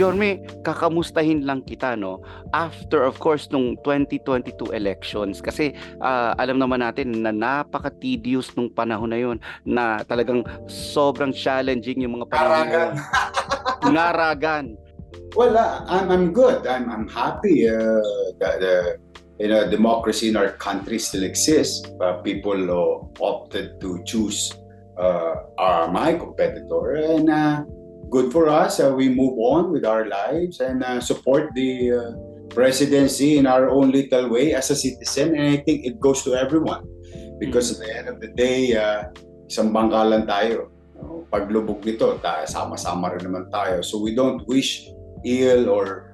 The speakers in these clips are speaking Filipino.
Yorme, kakamustahin lang kita, no? After, of course, nung 2022 elections. Kasi alam naman natin na napaka-tedious nung panahon na yun, na talagang sobrang challenging yung mga panahon na Aragan. yun. Ngaragan. Well, I'm good. I'm happy. Democracy in our country still exists. People opted to choose my competitor, and good for us. We move on with our lives and support the presidency in our own little way as a citizen. And I think it goes to everyone because at the end of the day, isang bangkalan tayo. Paglubog nito, sama-sama rin naman tayo. So we don't wish ill or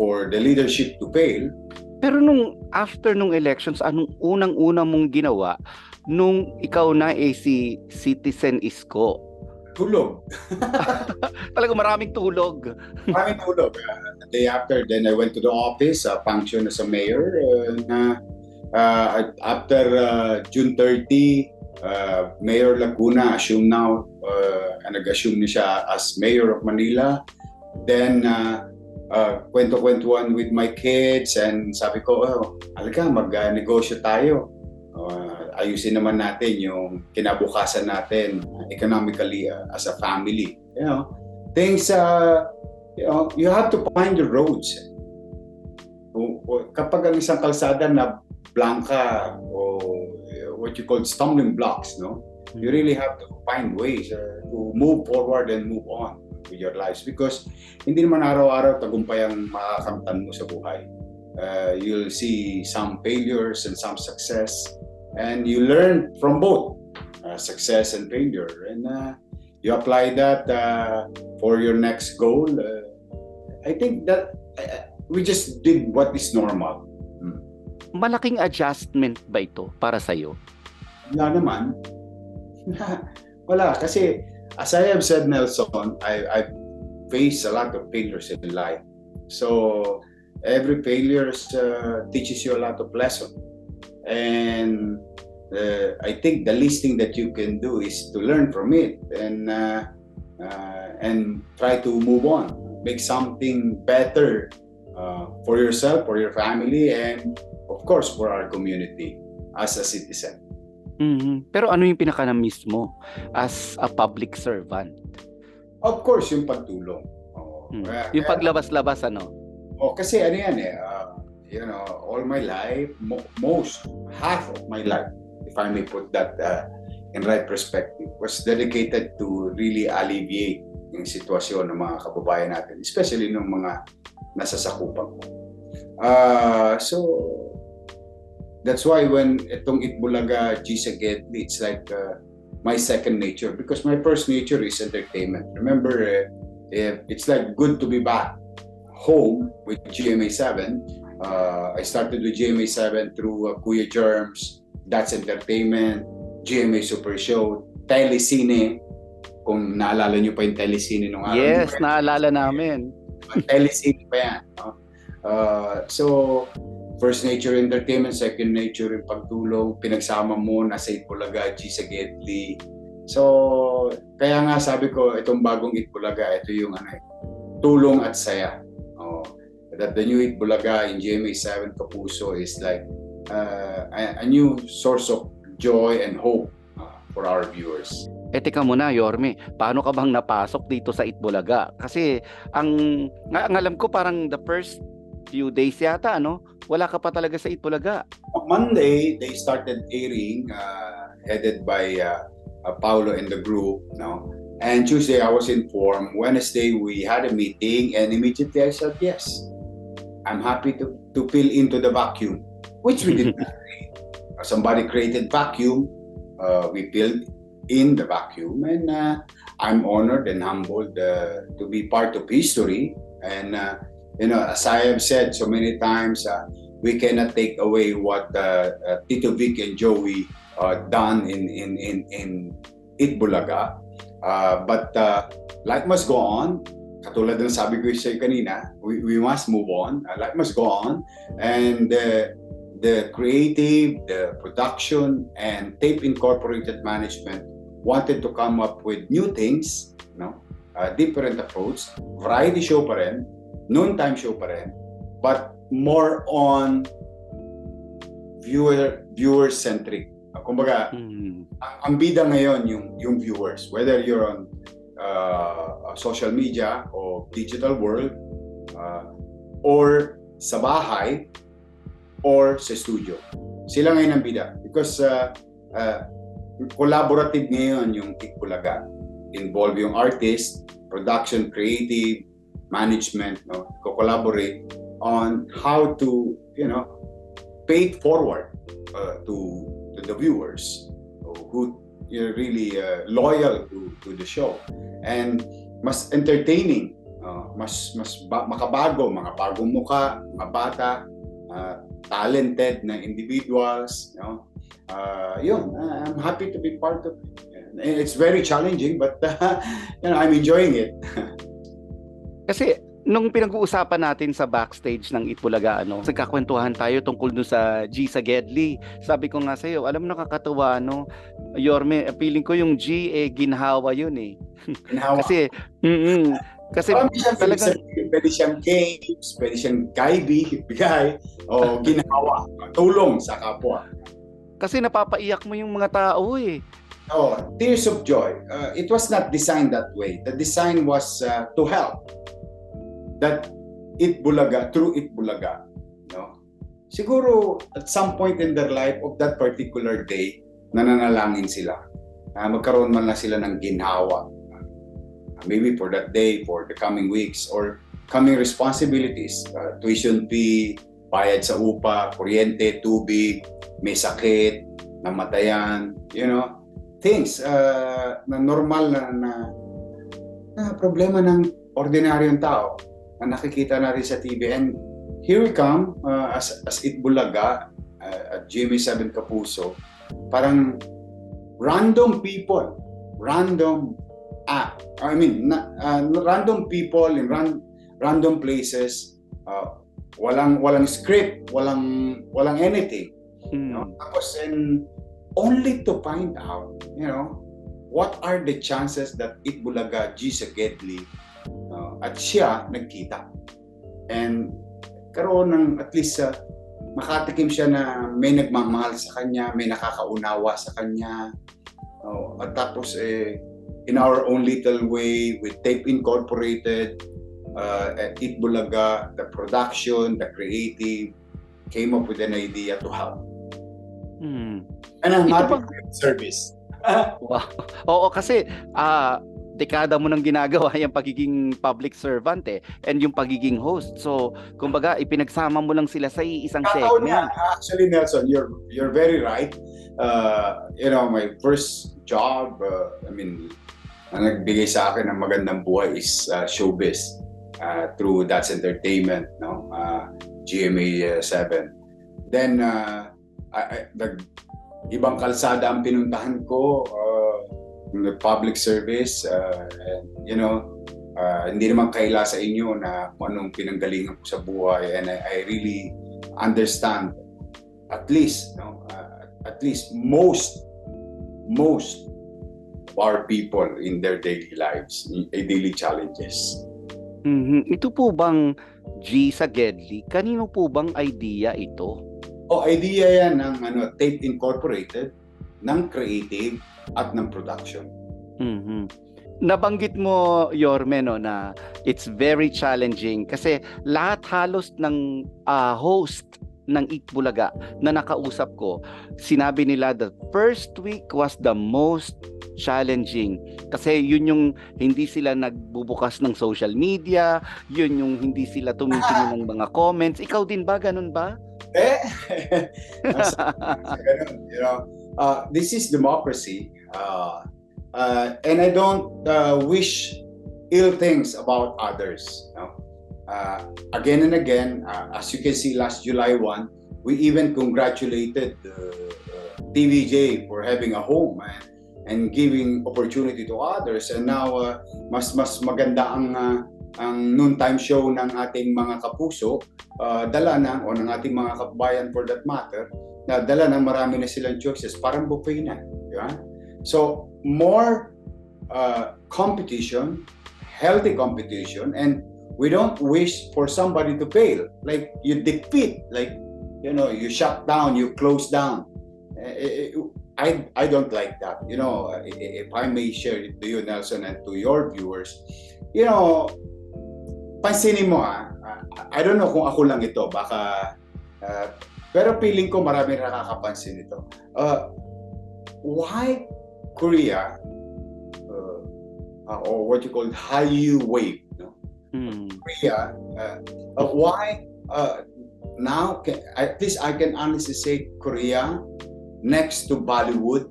for the leadership to fail. Pero after nung elections, anong unang-una mong ginawa nung ikaw na si Citizen Isko? Tulog. Talaga maraming tulog. Maraming tulog. The day after, then I went to the office, function as a mayor. After June 30, Mayor Laguna assumed now, nag-assume niya siya as Mayor of Manila. Then, kwento-kwentuhan with my kids, and sabi ko, halika, mag-negosyo tayo. Ayusin naman natin yung kinabukasan natin economically as a family. Things, you have to find the roads. Kapag ang isang kalsada na blanca o what you call stumbling blocks, you really have to find ways to move forward and move on with your lives, because hindi naman araw-araw tagumpay ang makakamtan mo sa buhay. You'll see some failures and some success, and you learn from both success and failure, and you apply that for your next goal. I think that we just did what is normal. Malaking adjustment ba ito para sa'yo? Wala naman. Wala, kasi as I have said, Nelson, I've faced a lot of failures in life. So every failure teaches you a lot of lessons. And I think the least thing that you can do is to learn from it and try to move on, make something better for yourself, for your family, and of course for our community as a citizen. Pero ano yung pinaka-na-miss mo as a public servant? Of course, yung pagtulong. Yung paglabas-labas, ano? Kasi ano yan all my life, half of my life, if I may put that in right perspective, was dedicated to really alleviate yung sitwasyon ng mga kababayan natin, especially ng mga nasasakupan ko. So, that's why when itong Eat Bulaga, Gedli, it's like my second nature, because my first nature is entertainment. Remember, it's like good to be back home with GMA7. I started with GMA7 through Kuya Germs, That's Entertainment, GMA Super Show, Telecine. Kung naalala nyo pa yung Telecine nung araw. Yes, naalala namin. Telecine pa yan. So, first nature entertainment, second nature yung pagtulong, pinagsama mo na sa Eat Bulaga, sa Gedli. So, kaya nga sabi ko, itong bagong Eat Bulaga, ito yung tulong at saya. That the new Eat Bulaga in GMA7 Kapuso is like a new source of joy and hope for our viewers. Teka muna, Yorme, paano ka bang napasok dito sa Eat Bulaga? Kasi ang alam ko parang the first few days yata, wala ka pa talaga sa Eat Bulaga. Monday, they started airing, headed by Paulo and the group. And Tuesday, I was informed. Wednesday, we had a meeting, and immediately I said, yes, I'm happy to fill into the vacuum, which we did not create. Somebody created vacuum. We filled in the vacuum, and I'm honored and humbled to be part of history. And as I have said so many times, we cannot take away what Tito Vic and Joey done in Eat Bulaga. But life must go on. Katulad ng sabi ko sa'yo kanina, we must move on. Life must go on. And the creative, the production, and Tape Incorporated management wanted to come up with new things, different approach. Variety show pa rin, noontime show pa rin, but more on viewer-centric. Kumbaga, ang bida ngayon yung viewers, whether you're on social media o digital world, or sa bahay, or sa studio. Sila ngayon ang bida. Because collaborative ngayon yung Eat Bulaga. Involve yung artist, production, creative, management, no? Co-collaborate on how to, pay it forward to the viewers who are really loyal to the show. And mas entertaining, mas makabago, mga bagong muka, mga bata, talented na individuals, I'm happy to be part of it. It's very challenging, but I'm enjoying it. Kasi nung pinag-uusapan natin sa backstage ng Eat Bulaga, nagkakwentuhan tayo tungkol dun sa sa Gedli. Sabi ko nga sa'yo, alam mo nakakatuwa, Yorme, feeling ko yung ginhawa yun eh. Ginhawa. Kasi talagang pwede siyang games, pwede siyang bigay, o ginhawa, tulong sa kapwa. Kasi napapaiyak mo yung mga tao eh. Oh, tears of joy. It was not designed that way. The design was to help. That Eat Bulaga, through Eat Bulaga, siguro at some point in their life of that particular day, nananalangin sila. Magkaroon man lang sila ng ginhawa. Maybe for that day, for the coming weeks, or coming responsibilities. Tuition fee, bayad sa upa, kuryente, tubig, may sakit, namatayan, things na normal na problema ng ordinaryong tao na nakikita natin sa TV. And here we come as Eat Bulaga at GMA7 Kapuso, parang random people, random people in random places, walang script, walang anything. Tapos only to find out, what are the chances that Eat Bulaga, sa Gedli, at siya nagkita. And karoon ng at least makatikim siya na may nagmamahal sa kanya, may nakakaunawa sa kanya. At tapos in our own little way, with Tape Incorporated, at Eat Bulaga, the production, the creative, came up with an idea to help. And I'm happy with service. Wow. Oo, kasi dekada mo nang ginagawa yung pagiging public servant and yung pagiging host. So, kumbaga, ipinagsama mo lang sila sa isang segment. Actually, Nelson, you're very right. My first job, ang nagbigay sa akin ng magandang buhay is Showbiz through That's Entertainment, GMA7. Then, ibang kalsada ang pinuntahan ko, public service, hindi naman kaila sa inyo na kung anong pinanggalingan ko sa buhay, and I really understand at least most of our people in their daily lives, daily challenges. Ito po bang sa Gedli, kanino po bang idea ito? Idea yan ng Tape Incorporated, ng creative at ng production. Nabanggit mo, Yorme, na it's very challenging kasi lahat halos ng host ng Eat Bulaga na nakausap ko, sinabi nila the first week was the most challenging kasi yun yung hindi sila nagbubukas ng social media, yun yung hindi sila tumitingin ng mga comments. Ikaw din ba? Ganun ba? This is democracy, and I don't wish ill things about others. Again and again, as you can see, last July 1, we even congratulated TVJ for having a home and giving opportunity to others. And now, mas maganda ang noontime show ng ating mga kapuso, dala na, o ng ating mga kabayan for that matter, na dala na marami na silang choices, parang buffet na. Diba? So, more competition healthy competition, and we don't wish for somebody to fail. Like you defeat, like you shut down, you close down. I don't like that. If I may share it to you, Nelson, and to your viewers, pansinin mo I don't know kung ako lang ito, baka pero feeling ko marami nakakapansin ito. Why Korea or what you call Hallyu wave, Korea, why now at least I can honestly say Korea next to Bollywood,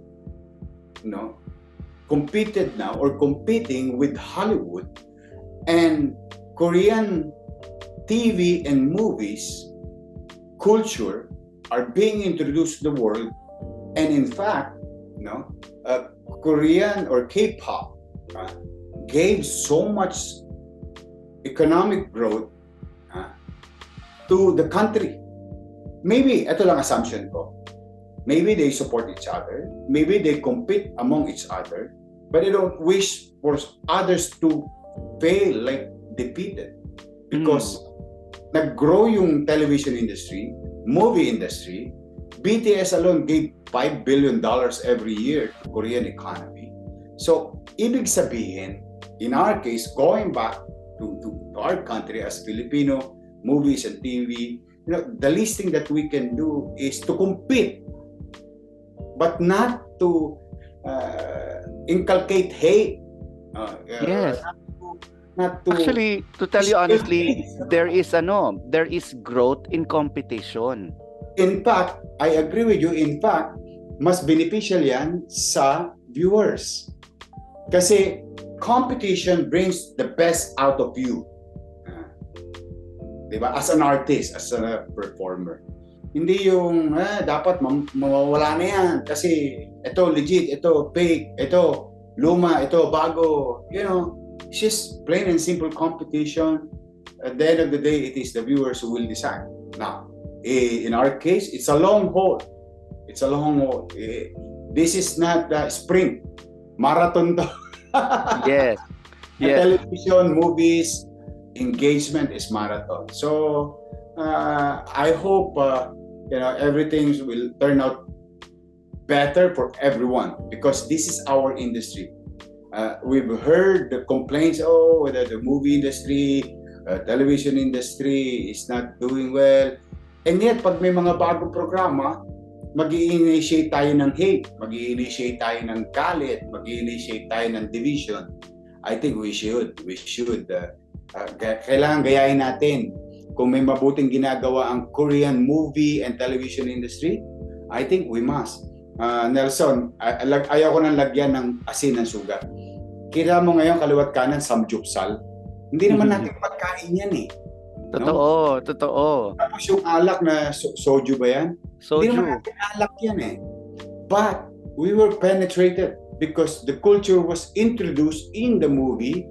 competed now or competing with Hollywood, and Korean TV and movies culture are being introduced to the world, and in fact, Korean or K-pop gave so much economic growth to the country. Maybe, ito lang assumption ko, maybe they support each other, maybe they compete among each other, but they don't wish for others to fail, like defeated. Because nag-grow yung television industry, movie industry. BTS alone gave $5 billion every year to Korean economy. So, ibig sabihin, in our case, going back to our country as Filipino movies and TV, the least thing that we can do is to compete, but not to inculcate hate. Yes. Not to Actually, to tell you honestly, there is growth in competition. In fact, I agree with you. In fact, mas beneficial yan sa viewers. Kasi competition brings the best out of you. Diba? As an artist, as a performer. Hindi yung dapat mawawala na yan kasi ito legit, ito fake, ito luma, ito bago. It's just plain and simple competition. At the end of the day, it is the viewers who will decide. Now, in our case, it's a long haul. It's a long haul. This is not a sprint. Marathon to. Yes. Yes. Television, movies, engagement is marathon. So, I hope everything will turn out better for everyone because this is our industry. We've heard the complaints, whether the movie industry, television industry is not doing well. And yet, pag may mga bagong programa, mag-i-initiate tayo ng hate, mag-i-initiate tayo ng galit, mag-i-initiate tayo ng division. I think we should. Kailangan gayahin natin. Kung may mabuting ginagawa ang Korean movie and television industry, I think we must. Nelson, ayaw ko nang lagyan ng asin ng sugat. Kita mo ngayon kaliwat kanan samgyupsal. Hindi naman natin pagkain yan eh. Totoo. Tapos yung alak na soju ba yan? Soju. Hindi naman natin alak yan eh. But we were penetrated because the culture was introduced in the movie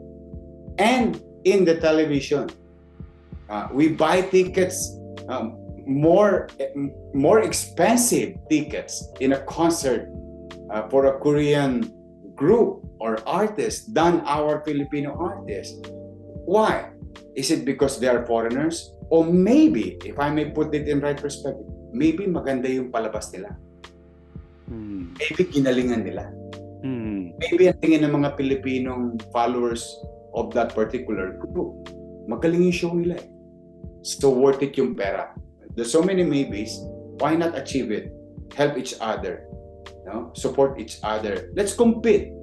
and in the television. We buy tickets, more expensive tickets in a concert for a Korean group or artist than our Filipino artists. Why? Is it because they are foreigners? Or maybe, if I may put it in right perspective, maybe maganda yung palabas nila. Maybe ginalingan nila. Maybe ang tingin ng mga Pilipinong followers of that particular group, magaling yung show nila eh. So worth it yung pera. There's so many maybes. Why not achieve it? Help each other. Support each other. Let's compete.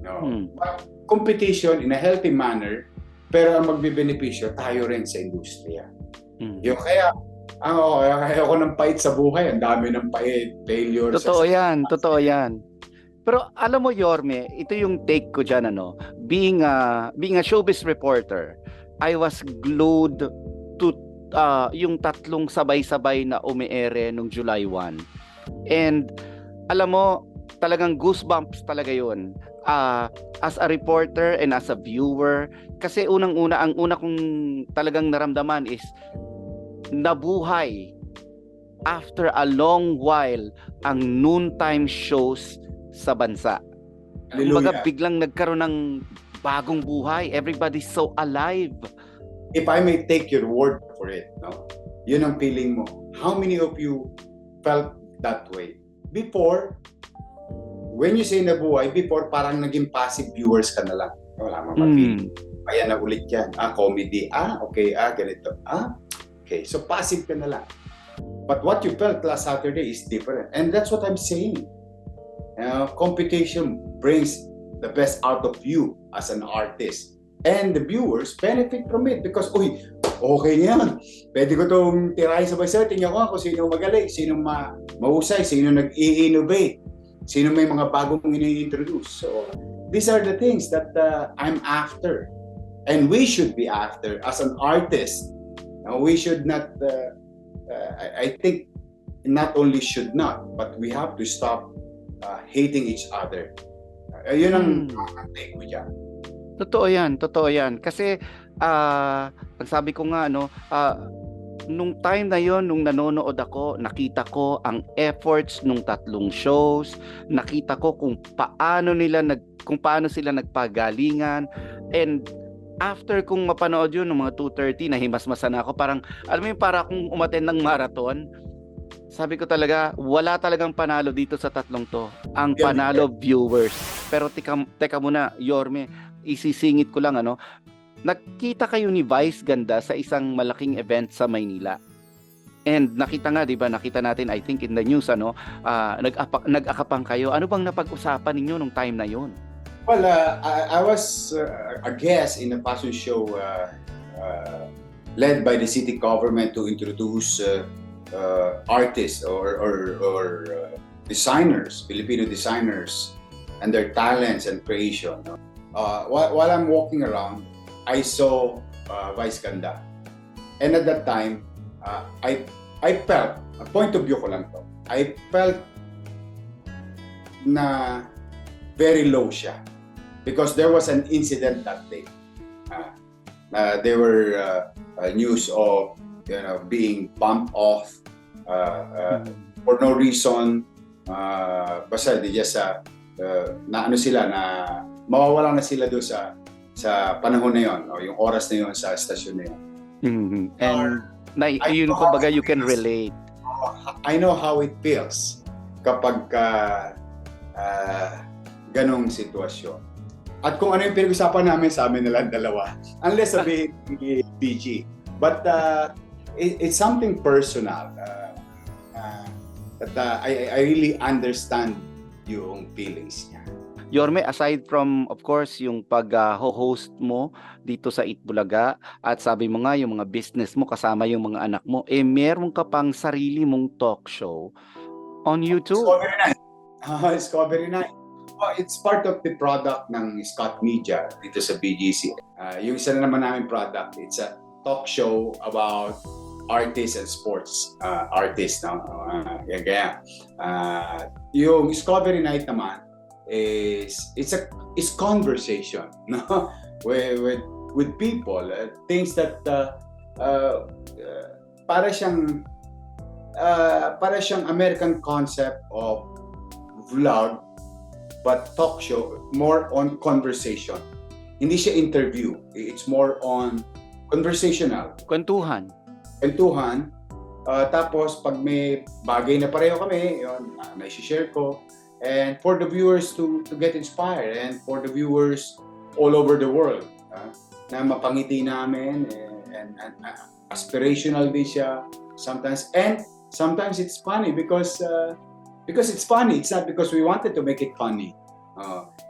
But competition in a healthy manner, pero ang magbibenepisyo tayo rin sa industriya. Yung kaya ako ng pait sa buhay, ang dami ng pait, failure. Totoo yan. Pero alam mo Yorme, ito yung take ko dyan, being a showbiz reporter, I was glued to yung tatlong sabay-sabay na umiere nung July 1. And alam mo, talagang goosebumps talaga yun. As a reporter and as a viewer, kasi ang una kong talagang naramdaman is nabuhay after a long while ang noontime shows sa bansa. Kumbaga biglang nagkaroon ng bagong buhay. Everybody's so alive. If I may take your word for it, no? Yun ang feeling mo. How many of you felt that way? Before, when you say nabuhay, before parang naging passive viewers ka na lang. Wala mang ma-feel. Ayan na ulit yan. Comedy. Okay. Ganito. Okay. So passive ka na lang. But what you felt last Saturday is different. And that's what I'm saying. Competition brings the best out of you as an artist. And the viewers benefit from it because, okay yan. Pwede ko itong tirahin sabay-sabay. Tingnan ko kung sino magaling, sino mahusay, sino nag-i-innovate, sino may mga bagong ini-introduce. So, these are the things that I'm after. And we should be after as an artist. We should not, I think, not only should not, but we have to stop hating each other. Yun ang take ko dyan. Totoo yan. Kasi, ang sabi ko nga, nung time na yon, nung nanonood ako, nakita ko ang efforts nung 3 shows, nakita ko kung paano sila nagpagalingan, and after kong mapanood yun ng mga 2:30, nahimasmasan ako, parang, alam mo yung para akong umattend ng marathon. Sabi ko talaga, wala talagang panalo dito sa 3 to. Ang panalo, viewers. Pero teka muna, Yorme, isisingit ko lang, nakita kayo ni Vice Ganda sa isang malaking event sa Maynila. And nakita nga, 'di ba? Nakita natin, I think in the news, nag-akapang kayo. Ano bang napag-usapan ninyo nung time na 'yon? Well, I was a guest in a fashion show led by the city government to introduce artists or designers, Filipino designers, and their talents and creation. While I'm walking around, I saw Vice Ganda. And at that time, I felt, point of view ko lang to, I felt na very low siya. Because there was an incident that day. There were news of being bumped off for no reason. Basta di just mawawala na sila doon sa panahon na yon, o yung oras na yon sa stasyon na yon. And yun kumbaga you can relate. I know how it feels kapag ganong sitwasyon. At kung ano yung pinag-usapan namin sa amin nilang dalawa, unless sabihin PG. But it's something personal that I really understand yung feelings niya. Yorme, aside from, of course, yung pag-host mo dito sa Eat Bulaga, at sabi mo nga, yung mga business mo, kasama yung mga anak mo, meron ka pang sarili mong talk show on YouTube. Discovery Night. It's part of the product ng Scott Media dito sa BGC. Yung isa na naman namin product, it's a talk show about artists and sports artists. Yung Discovery Night naman, it's conversation, no? with people, things that para siyang American concept of vlog, but talk show, more on conversation. Hindi siya interview, it's more on conversational. Kwentuhan. Tapos pag may bagay na pareho kami, yun, na-share ko. And for the viewers to get inspired, and for the viewers all over the world, na mapangiti namin, and aspirational din siya sometimes. And sometimes it's funny because it's funny. It's not because we wanted to make it funny.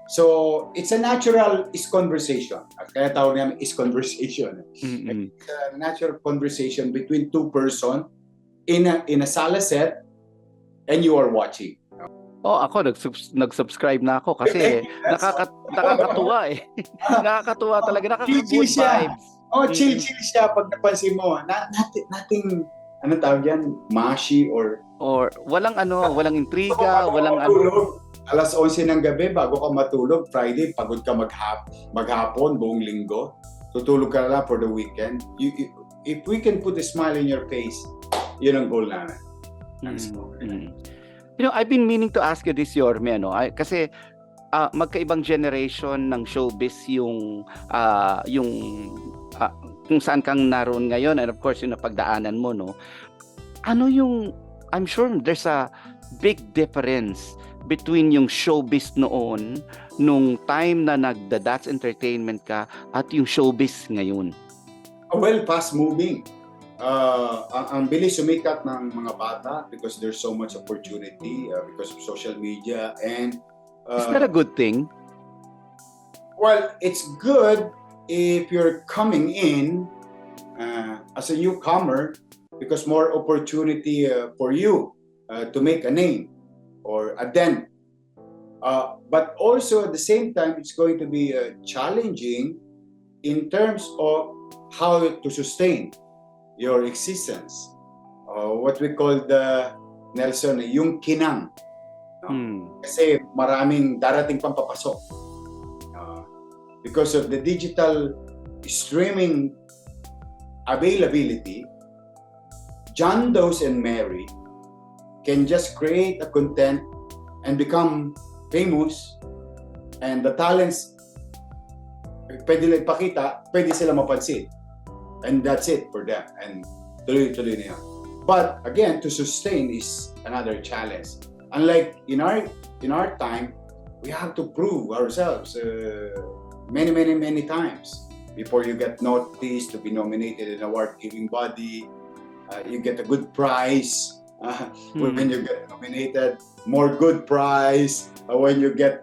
So it's a natural conversation. Kaya tawag namin is conversation. It's a natural conversation between two person in a sala set, and you are watching. Ako nag-subscribe na ako kasi nakakatuwa eh. Nakakatuwa talaga, nakaka-good vibes. Chill siya pag napansin mo. Nothing ano tawag yan, mashy or walang intriga, walang ano. Alas 11 ng gabi bago ka matulog, Friday, pagod ka maghapon, buong linggo. Tutulog ka na lang for the weekend. If we can put a smile in your face, yun ang goal namin. I've been meaning to ask you this, Yorme, kasi magkaibang generation ng showbiz yung ah, kung saan kang naroon ngayon, and of course yung napagdaanan mo, no? Ano yung, I'm sure there's a big difference between yung showbiz noon, nung time na nagda-That's Entertainment ka, at yung showbiz ngayon. Well, fast moving. Ang bilis sumikat ng mga bata because there's so much opportunity because of social media and Is that a good thing? well, it's good if you're coming in as a newcomer because more opportunity for you to make a name or a dent. But also at the same time, it's going to be challenging in terms of how to sustain your existence. What we call the Nelson, yung kinang. No? Kasi maraming darating pang papasok. Because of the digital streaming availability, John Doe's and Mary can just create a content and become famous, and the talents pwede lang ipakita, pwede sila mapansin. And that's it for them. And tuloy-tuloy na yun. But again, to sustain is another challenge. Unlike in our time, we have to prove ourselves many times before you get noticed to be nominated in an award-giving body. You get a good prize when you get nominated, more good prize when you get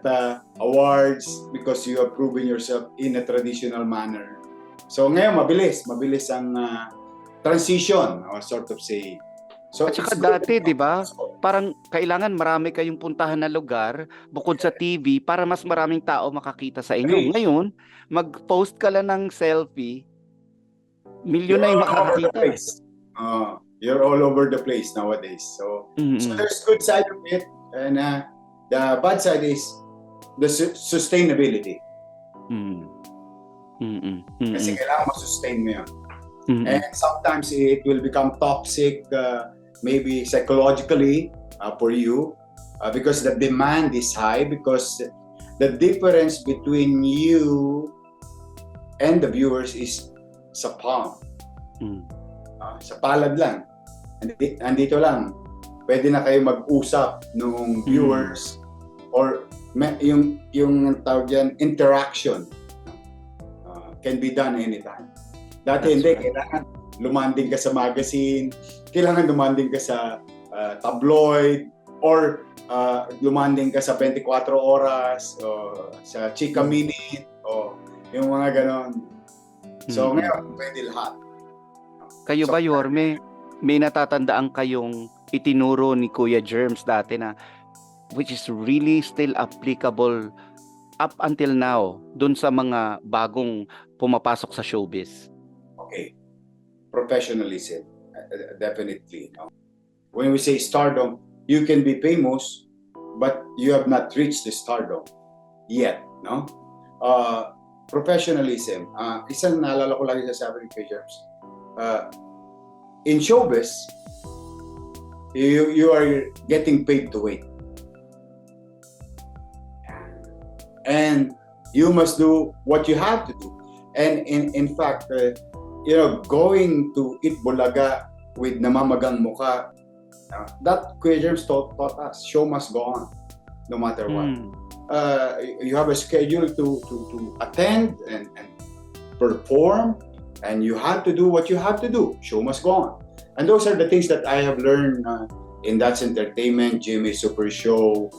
awards because you have proven yourself in a traditional manner. So ngayon, mabilis ang transition, sort of saying. So, at saka dati, di ba, parang kailangan marami kayong puntahan na lugar bukod sa TV para mas maraming tao makakita sa inyo. Ngayon, mag-post ka lang ng selfie, milyon na yung makakakita. You're all over the place nowadays. So there's good side of it, and the bad side is the sustainability. Kasi kailangan ma-sustain mo yun. And sometimes it will become toxic, maybe psychologically for you, because the demand is high, because the difference between you and the viewers is sa palm. Sa palad lang. Andito lang. Pwede na kayo mag-usap nung viewers or yung tawag yan, interaction can be done anytime. Dati hindi, kailangan lumanding ka sa magazine, kailangan lumanding ka sa tabloid, or lumanding ka sa 24 oras, o sa Chika Minute, o yung mga ganon. So ngayon, pwede lahat. Kayo ba, Yorme, may natatandaan kayong itinuro ni Kuya Germs dati na which is really still applicable up until now dun sa mga bagong pumapasok sa showbiz? Okay. Professionalism, definitely. When we say stardom, you can be famous, but you have not reached the stardom yet, no? Professionalism. Isang naalala ko lagi sa sabi ni Kuya Germs. In showbiz, you are getting paid to wait. And you must do what you have to do. And in fact, going to Eat Bulaga with namamagang mukha, that Kuya Germs taught us, show must go on, no matter what. You have a schedule to attend and perform, and you have to do what you have to do. Show must go on. And those are the things that I have learned in That's Entertainment, Jimmy Super Show,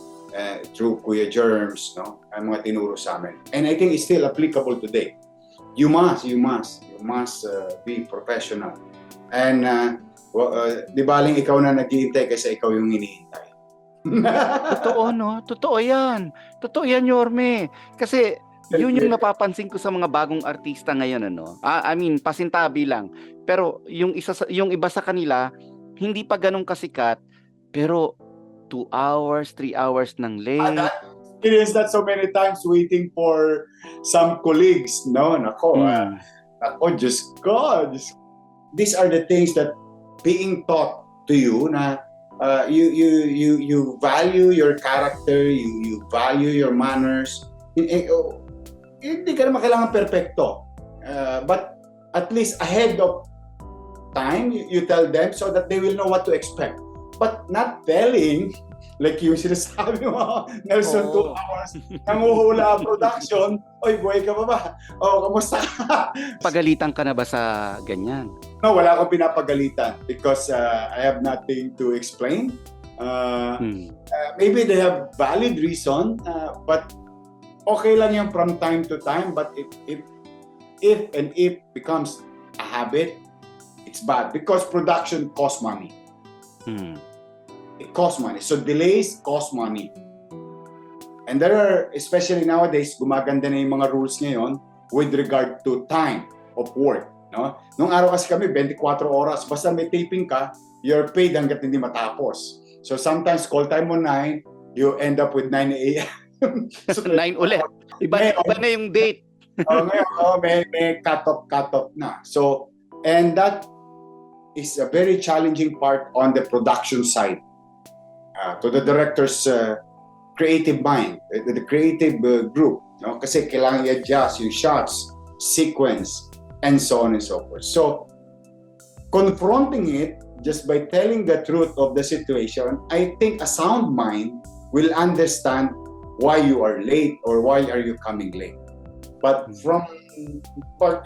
through Kuya Germs, no? Ang mga tinuro sa amin. And I think it's still applicable today. You must be professional. And di baling ikaw na naghihintay kasi ikaw yung hinihintay. Totoo, no? Totoo yan. Totoo yan, Yorme. Kasi yun yung napapansin ko sa mga bagong artista ngayon, ano? I mean, pasintabi lang. Pero yung iba sa kanila, hindi pa ganun kasikat, pero 2 hours, 3 hours ng late. Experience that so many times waiting for some colleagues, no? Nako, just God. These are the things that being taught to you na You value your character, you value your manners. Hindi ka naman kailangan perfecto. But at least ahead of time, you tell them so that they will know what to expect. But not telling, like yung sinasabi mo, Nelson, 2 hours, nanguhula production, oy, buhay ka ba ba? O, kamusta ka? Pagalitan ka na ba sa ganyan? No, wala akong pinapagalitan because I have nothing to explain. Maybe they have valid reason, but okay lang yan from time to time. But if becomes a habit, it's bad because production costs money. It costs money. So delays cost money. And there are, especially nowadays, gumaganda na yung mga rules ngayon with regard to time of work. No? Nung araw kasi kami, 24 oras. Basta may taping ka, you're paid hanggat hindi matapos. So sometimes, call time mo 9, you end up with 9 a.m. So, 9 ulit. Iba na yung date. Ngayon, may cut-off na. So, and that is a very challenging part on the production side. To the director's creative mind, the creative group. No? Kasi kailangan i-adjust yung shots, sequence, and so on and so forth. So, confronting it just by telling the truth of the situation, I think a sound mind will understand why you are late or why are you coming late. But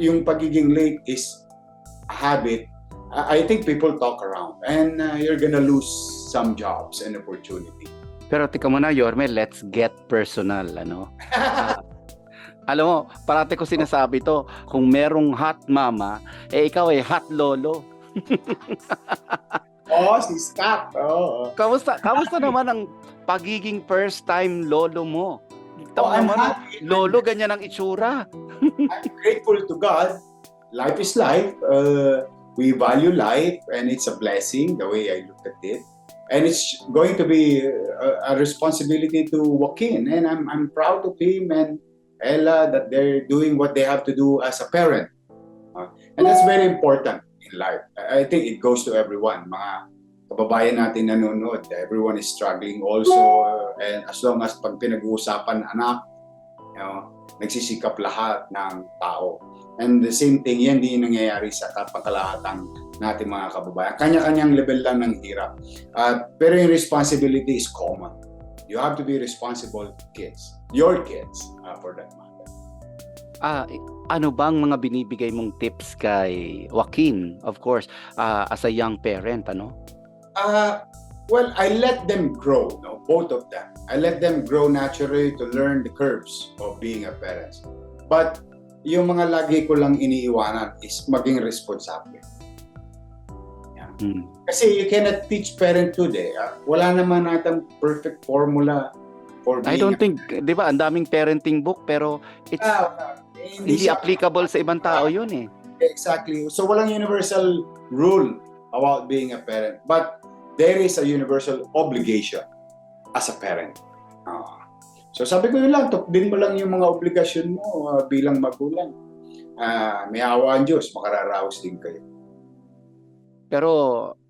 yung pagiging late is a habit. I think people talk around and you're gonna lose some jobs and opportunity. Pero tika mo na, Yorme, let's get personal, ano? Alam mo, parati ko sinasabi to, kung merong hot mama, ikaw ay hot lolo. Si Scott. Kamusta naman ang pagiging first time lolo mo? I'm happy. Lolo, ganyan ang itsura. I'm grateful to God. Life is life. We value life and it's a blessing the way I look at it. And it's going to be a responsibility to Joaquin. And I'm proud of him and Ella that they're doing what they have to do as a parent. And that's very important in life. I think it goes to everyone. Mga kababayan natin nanonood, everyone is struggling also. And as long as pag pinag-uusapan anak, nagsisikap lahat ng tao. And the same thing, yan din nangyayari sa kapakalahatang natin mga kababayan. Kanya-kanyang level lang ng hirap. Pero yung responsibility is common. You have to be responsible to kids. Your kids, for that matter. Ano bang mga binibigay mong tips kay Joaquin, of course, as a young parent, ano? Well, I let them grow, no? Both of them. I let them grow naturally to learn the curves of being a parent. But yung mga lagi ko lang iniiwanan is maging responsable. Yeah. Kasi you cannot teach parenthood eh. Wala naman natang perfect formula for being I don't think, di ba, ang daming parenting book pero it's hindi applicable sa ibang tao yun eh. Exactly. So walang universal rule about being a parent. But there is a universal obligation as a parent. So sabi ko yun lang, tukdin mo lang yung mga obligasyon mo bilang magulang. May awa ang Diyos, makararaos din kayo. Pero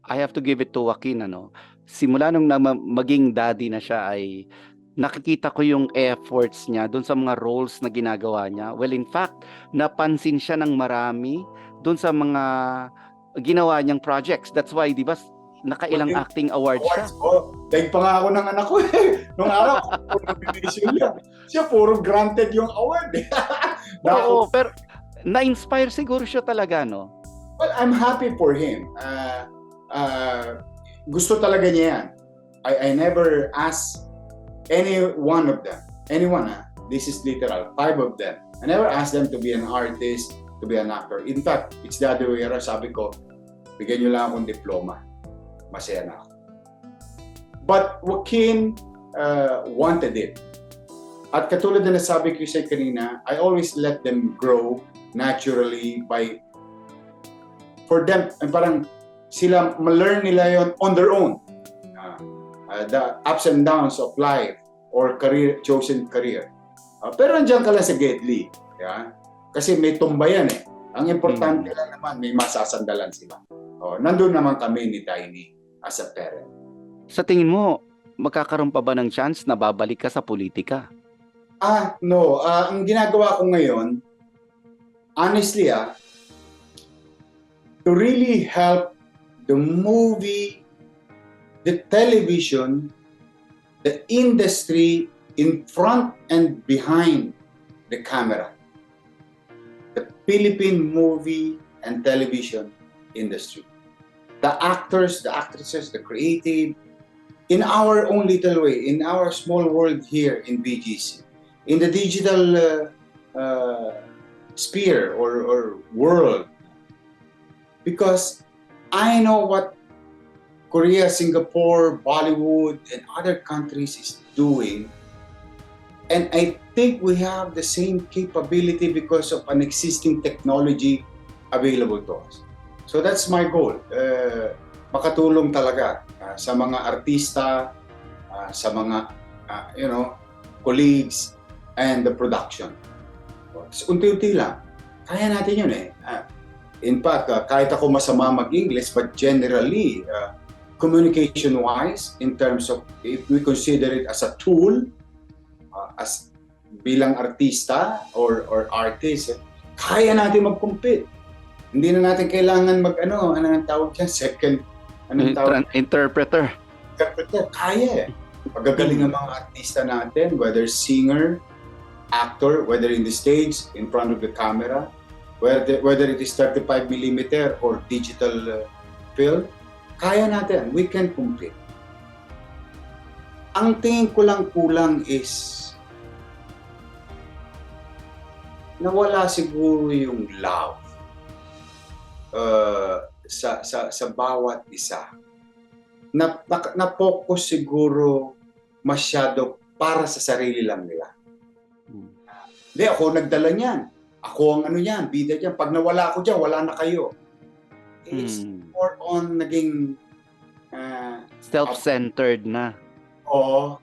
I have to give it to Joaquin, ano? Simula nung maging daddy na siya ay nakikita ko yung efforts niya doon sa mga roles na ginagawa niya. Well, in fact, napansin siya ng marami doon sa mga ginawa niyang projects. That's why, di ba, nakailang acting awards siya. Dahil pa nga ako ng anak ko eh. Nung araw, puro nomination yan. Siya puro granted yung award eh. Oo, pero na-inspire siguro siya talaga, no? Well, I'm happy for him. Gusto talaga niya yan. I never asked any one of them, anyone, this is literal, 5 of them. I never asked them to be an artist, to be an actor. In fact, it's the other way around. Sabi ko, bigyan niyo lang akong diploma. Masaya na ako. But Joaquin wanted it. At katulad na nasabi ko siya kanina, I always let them grow naturally for them, parang sila ma-learn nila yon on their own. The ups and downs of life or chosen career. Pero nandiyan ka lang sa Gedli. Yeah? Kasi may tumbayan eh. Ang importante lang naman, may masasandalan sila. Nandun naman kami ni Tiny as a parent. Sa tingin mo, magkakaroon pa ba ng chance na babalik ka sa politika? No. Ang ginagawa ko ngayon, honestly, to really help the movie, the television, the industry in front and behind the camera. The Philippine movie and television industry. The actors, the actresses, the creative, in our own little way, in our small world here in BGC, in the digital sphere or world. Because I know what Korea, Singapore, Bollywood, and other countries is doing. And I think we have the same capability because of an existing technology available to us. So that's my goal. Makatulong talaga sa mga artista, sa mga colleagues, and the production. So, unti-unti lang. Kaya natin yun eh. In fact, kahit ako masama mag-English, but generally, communication-wise, in terms of if we consider it as a tool, as bilang artista or artist, kaya natin mag-compete. Hindi na natin kailangan anong tawag dyan? Interpreter. Interpreter, kaya eh. Pagagaling ng mga artista natin, whether singer, actor, whether in the stage, in front of the camera, whether it is 35mm or digital film, kaya natin. We can compete. Ang tingin ko lang kulang is nawala siguro yung love sa bawat isa. Na-focus siguro masyado para sa sarili lang nila. Hindi, ako nagdala niyan. Ako ang bida niyan. Pag nawala ako dyan, wala na kayo. It's more on naging self-centered na. Oo.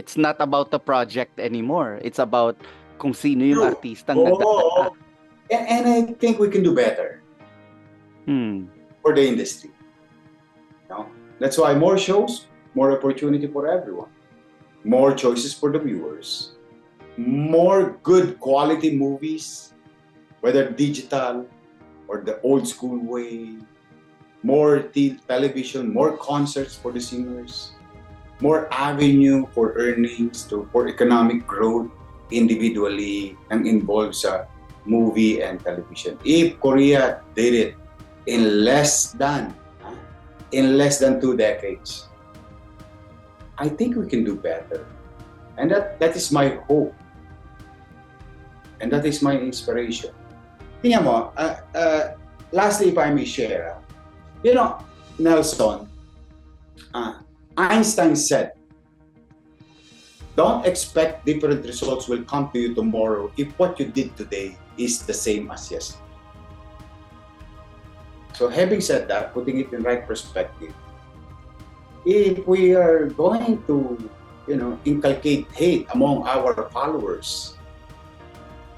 It's not about the project anymore. It's about kung sino yung artistang nagdadala. And I think we can do better for the industry. No? That's why more shows, more opportunity for everyone. More choices for the viewers. More good quality movies, whether digital or the old school way. More television, more concerts for the singers. More avenue for earnings, for economic growth individually and involves movie and television. If Korea did it in less than 2 decades, I think we can do better. And that is my hope. And that is my inspiration. Tingnan mo, lastly, if I may share, Nelson, Einstein said, don't expect different results will come to you tomorrow if what you did today is the same as yesterday. So having said that, putting it in right perspective, if we are going to, inculcate hate among our followers,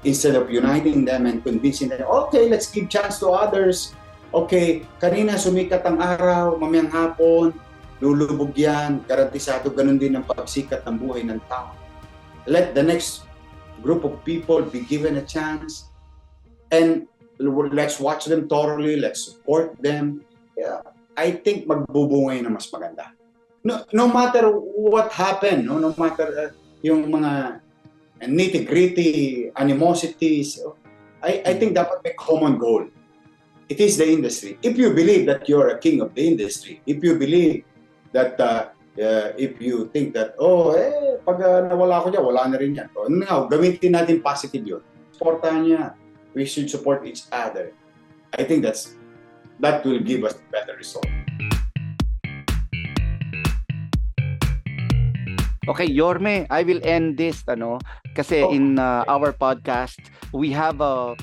instead of uniting them and convincing them, okay, let's give chance to others. Okay, kanina sumikat ang araw, mamayang hapon, lulubog yan, garantisado ganun din ang pagsikat ng buhay ng tao. Let the next group of people be given a chance and let's watch them thoroughly, let's support them. Yeah, I think magbubungay na mas maganda. No matter what happened, no matter yung mga nitty-gritty animosities, I think dapat may common goal. It is the industry. If you believe that you're a king of the industry, if you believe that if you think that, pag nawala ko dyan, wala na rin yan. Gamitin natin positive yun. Supportahan niya. We should support each other. I think that will give us better result. Okay, Yorme, I will end this, kasi in our podcast, we have a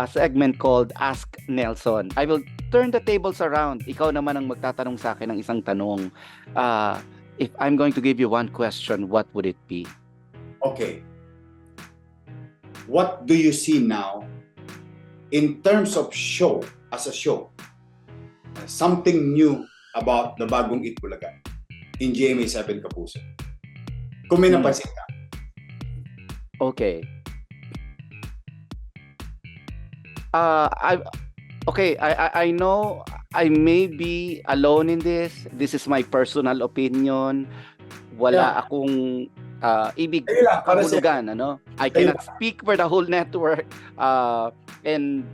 segment called Ask Nelson. I will turn the tables around. Ikaw naman ang magtatanong sa akin ng isang tanong. If I'm going to give you one question, what would it be? Okay. What do you see now in terms of show, as a show? Something new about the bagong Eat Bulaga? in GMA 7 Kapuso. Kung may napansin ka. Okay. I okay, I know I may be alone in this. This is my personal opinion. Wala akong ibig Ayun lang, para sa kahulugan, ano? I Ayun cannot speak for the whole network. And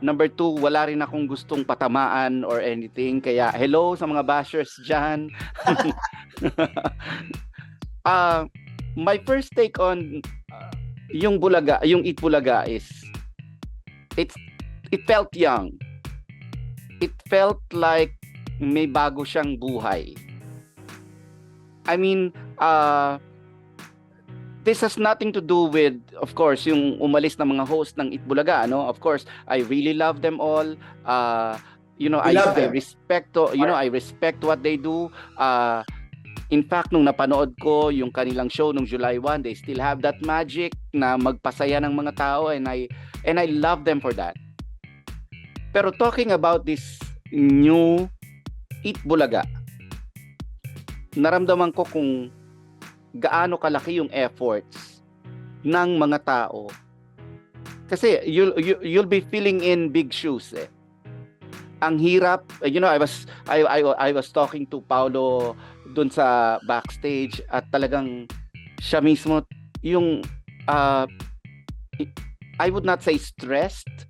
number two, wala rin akong gustong patamaan or anything. Kaya hello sa mga bashers dyan. My first take on yung Bulaga, yung Eat Bulaga is it felt young. It felt like may bago siyang buhay. I mean, this has nothing to do with, of course, yung umalis na mga host ng Eat Bulaga, no? Of course, I really love them all. You know, I respect I respect what they do. In fact, nung napanood ko yung kanilang show nung July 1, they still have that magic na magpasaya ng mga tao, and I love them for that. Pero talking about this new Eat Bulaga, naramdaman ko kung gaano kalaki yung efforts ng mga tao. Kasi you'll be filling in big shoes eh. Ang hirap, you know, I was talking to Paulo dun sa backstage, at talagang siya mismo yung I would not say stressed,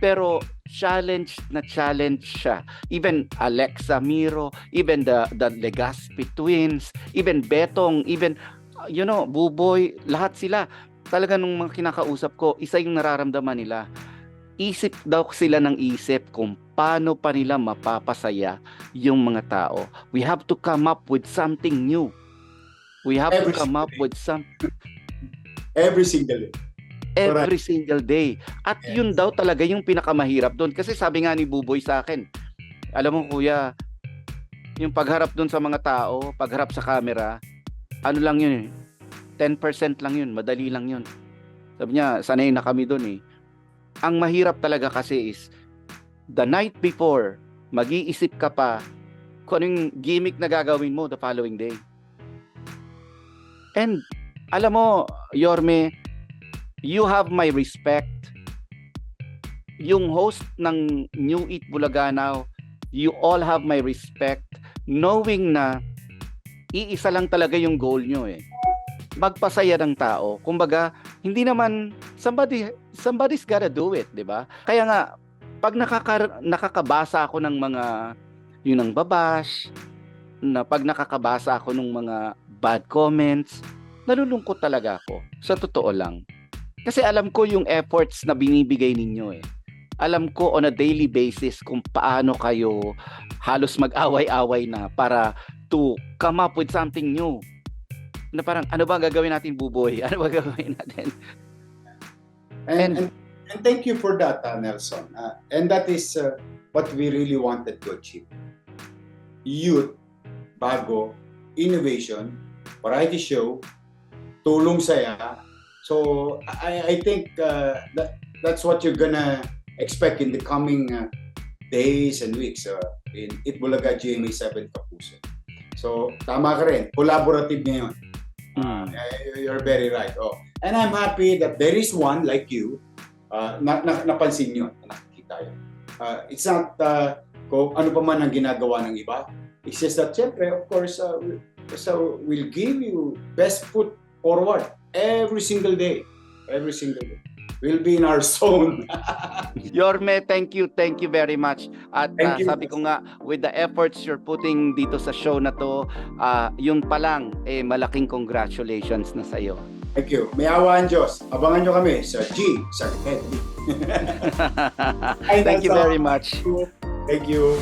pero challenge siya. Even Alexa Miro, even the Legaspi twins, even Betong, even you know, Buboy, lahat sila. Talaga nung mga kinakausap ko, isa yung nararamdaman nila. Isip daw sila ng isip kung paano pa nila mapapasaya yung mga tao. We have to come up with something new. We have to come up with every single day. Every single day. At yun daw talaga yung pinakamahirap doon. Kasi sabi nga ni Buboy sa akin, alam mo kuya, yung pagharap doon sa mga tao, pagharap sa camera, ano lang yun, 10% lang yun, madali lang yun. Sabi niya, sanay na kami doon eh. Ang mahirap talaga kasi is, the night before, mag-iisip ka pa kung anong gimmick na gagawin mo the following day. And, alam mo, Yorme, you have my respect. Yung host ng New Eat Bulaga now, you all have my respect, knowing na iisa lang talaga yung goal nyo eh. Magpasaya ng tao. Kumbaga, hindi naman somebody's gotta do it, di ba? Kaya nga, pag nakakabasa ako ng mga yun ang babash, na pag nakakabasa ako ng mga bad comments, nalulungkot talaga ako. Sa totoo lang. Kasi alam ko yung efforts na binibigay ninyo eh. Alam ko on a daily basis kung paano kayo halos mag-away-away na para to come up with something new. Na parang, ano ba gagawin natin, Buboy? Ano ba gagawin natin? And thank you for that, Nelson. And that is what we really wanted to achieve. Youth, bago, innovation, variety show, tulong saya. So I think that's what you're gonna expect in the coming days and weeks in Eat Bulaga GMA 7 Kapuso. So tama ka rin, collaborative ngayon. You're very right. Oh. And I'm happy that there is one like you, napansin nyo, nakikita yun. It's not kung ano pa man ang ginagawa ng iba. It's just that, syempre, of course, we'll give you best foot forward every single day. Every single day. We'll be in our zone. Yorme, thank you very much. At sabi ko nga, with the efforts you're putting dito sa show na to, yun pa lang, malaking congratulations na sa'yo. Thank you. May awa ang Diyos. Abangan nyo kami sa Gedli. Thank you very much. Thank you.